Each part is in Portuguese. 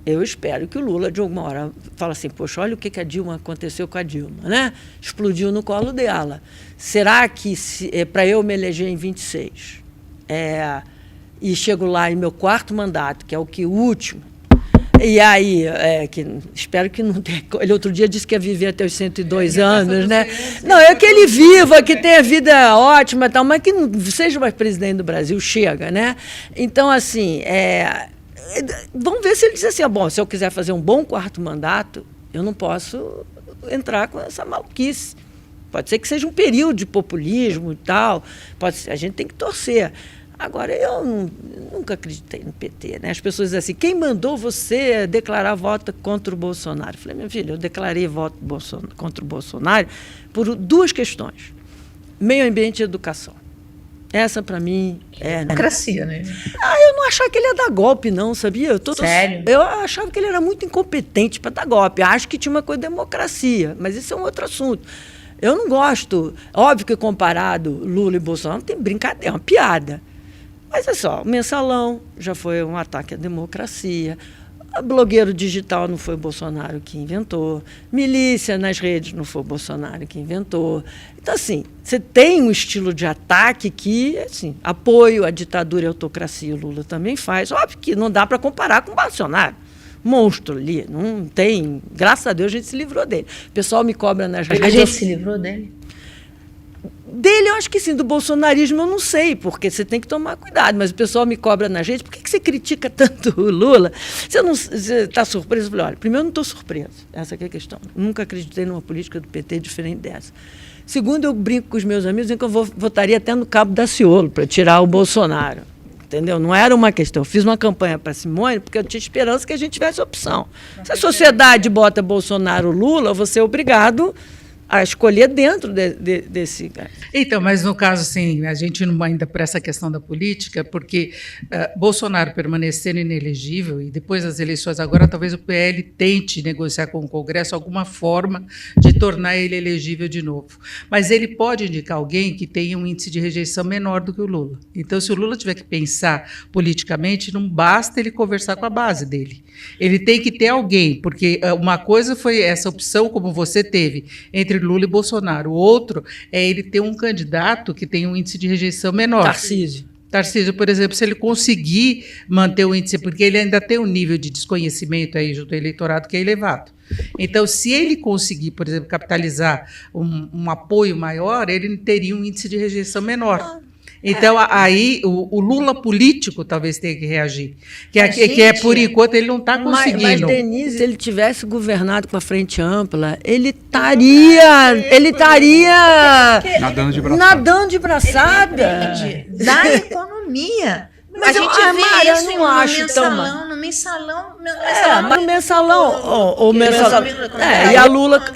eu espero que o Lula, de alguma hora, fale assim, poxa, olha o que a Dilma aconteceu com a Dilma, né? Explodiu no colo dela. Será que, para eu me eleger em 26, e chego lá em meu 4º mandato, que é o último, e aí, espero que não tenha... Ele outro dia disse que ia viver até os 102 anos, né? Não, é que ele viva, que tenha vida ótima, tal, mas que não seja mais presidente do Brasil, chega, né? Então, assim, vamos ver se ele diz assim, bom, se eu quiser fazer um bom 4º mandato, eu não posso entrar com essa maluquice. Pode ser que seja um período de populismo e tal, a gente tem que torcer. Agora, eu nunca acreditei no PT, né? As pessoas dizem assim, quem mandou você declarar voto contra o Bolsonaro? Eu falei, minha filha, eu declarei voto contra o Bolsonaro por 2 questões. Meio ambiente e educação. Essa, para mim, democracia, né? Eu não achava que ele ia dar golpe, não, sabia? Sério? Eu achava que ele era muito incompetente para dar golpe. Acho que tinha uma coisa de democracia, mas isso é um outro assunto. Eu não gosto. Óbvio que comparado Lula e Bolsonaro, tem brincadeira, é uma piada. Mas é só, o mensalão já foi um ataque à democracia. O blogueiro digital não foi o Bolsonaro que inventou. Milícia nas redes não foi o Bolsonaro que inventou. Então, assim, você tem um estilo de ataque que, assim, apoio à ditadura e à autocracia, o Lula também faz. Óbvio que não dá para comparar com o Bolsonaro. Monstro ali, não tem... Graças a Deus a gente se livrou dele. O pessoal me cobra nas redes. A gente se livrou dele? Dele, eu acho que sim. Do bolsonarismo, eu não sei, porque você tem que tomar cuidado. Mas o pessoal me cobra na gente. Por que você critica tanto o Lula? Você está surpreso? Eu falei, olha, primeiro, eu não estou surpreso. Essa aqui é a questão. Nunca acreditei numa política do PT diferente dessa. Segundo, eu brinco com os meus amigos, dizendo que eu votaria até no Cabo Daciolo para tirar o Bolsonaro. Entendeu? Não era uma questão. Eu fiz uma campanha para Simone porque eu tinha esperança que a gente tivesse opção. Se a sociedade bota Bolsonaro ou Lula, eu vou ser obrigado a escolher dentro desse... Então, mas no caso, assim, a gente não ainda para essa questão da política, porque Bolsonaro permanecendo inelegível e depois das eleições agora, talvez o PL tente negociar com o Congresso alguma forma de tornar ele elegível de novo. Mas ele pode indicar alguém que tenha um índice de rejeição menor do que o Lula. Então, se o Lula tiver que pensar politicamente, não basta ele conversar com a base dele. Ele tem que ter alguém, porque uma coisa foi essa opção, como você teve, entre Lula e Bolsonaro. O outro é ele ter um candidato que tem um índice de rejeição menor. Tarcísio, por exemplo, se ele conseguir manter o índice, porque ele ainda tem um nível de desconhecimento aí junto ao eleitorado que é elevado. Então, se ele conseguir, por exemplo, capitalizar um apoio maior, ele teria um índice de rejeição menor. Então, aí, o Lula político talvez tenha que reagir. Que é por enquanto, ele não está conseguindo. Mas, Denise, se ele tivesse governado com a frente ampla, ele estaria nadando de braçada. Da economia. Mas a gente vê isso no mensalão. Mas no mensalão.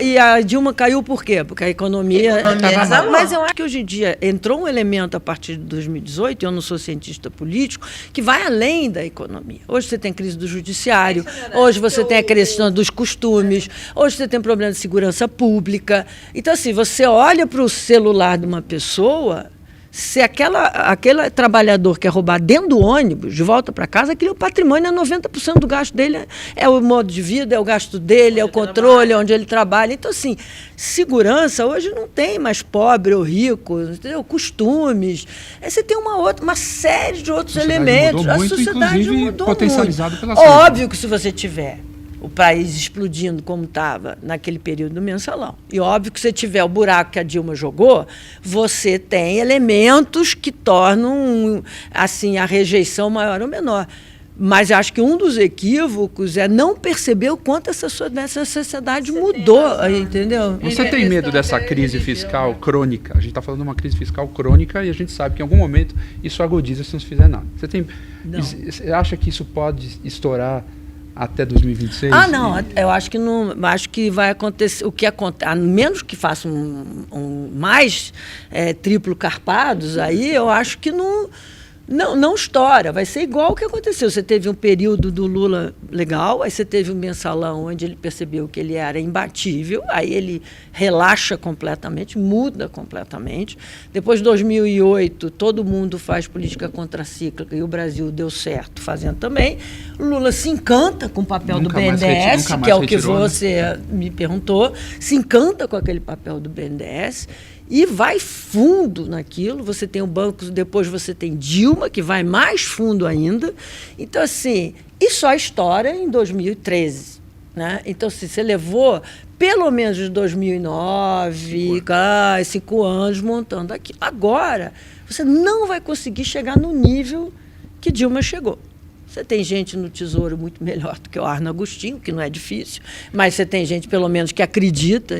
E a Dilma caiu por quê? Porque a economia estava mal. Mas eu acho que hoje em dia entrou um elemento a partir de 2018, eu não sou cientista político, que vai além da economia. Hoje você tem crise do judiciário, hoje você tem a questão dos costumes, hoje você tem problema de segurança pública. Então, assim, você olha para o celular de uma pessoa... Se aquele trabalhador quer roubar dentro do ônibus, de volta para casa, aquele patrimônio é 90% do gasto dele, é o modo de vida, é o gasto dele, é o controle, é onde ele trabalha. Então, assim, segurança hoje não tem mais pobre ou rico, entendeu? Costumes. Você tem uma série de outros elementos. A sociedade mudou potencializado muito. Óbvio que se você tiver o país explodindo como estava naquele período do mensalão. E óbvio que se tiver o buraco que a Dilma jogou, você tem elementos que tornam assim, a rejeição maior ou menor. Mas acho que um dos equívocos é não perceber o quanto essa sociedade mudou, entendeu? Você tem medo dessa crise fiscal crônica? A gente está falando de uma crise fiscal crônica e a gente sabe que em algum momento isso agudiza se não se fizer nada. Você acha que isso pode estourar até 2026? Não, eu acho que não. Acho que vai acontecer o que acontece, a menos que faça mais triplo carpados, aí eu acho que não Não estoura, vai ser igual o que aconteceu. Você teve um período do Lula legal, aí você teve um mensalão onde ele percebeu que ele era imbatível, aí ele relaxa completamente, muda completamente. Depois de 2008, todo mundo faz política contracíclica e o Brasil deu certo fazendo também. O Lula se encanta com o papel do BNDES, que é o que você me perguntou, se encanta com aquele papel do BNDES, e vai fundo naquilo. Você tem o banco, depois você tem Dilma, que vai mais fundo ainda. Então, assim, e só estoura em 2013. Né? Então, assim, você levou pelo menos de 2009, 5 anos montando aquilo. Agora, você não vai conseguir chegar no nível que Dilma chegou. Você tem gente no Tesouro muito melhor do que o Arno Agostinho, que não é difícil, mas você tem gente, pelo menos, que acredita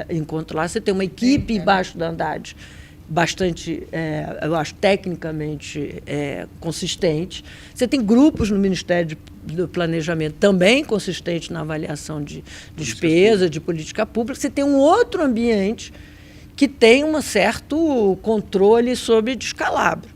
em controlar. Você tem uma equipe embaixo da Haddad bastante, eu acho, tecnicamente consistente. Você tem grupos no Ministério do Planejamento também consistentes na avaliação de despesa, de política pública. Você tem um outro ambiente que tem um certo controle sobre descalabro.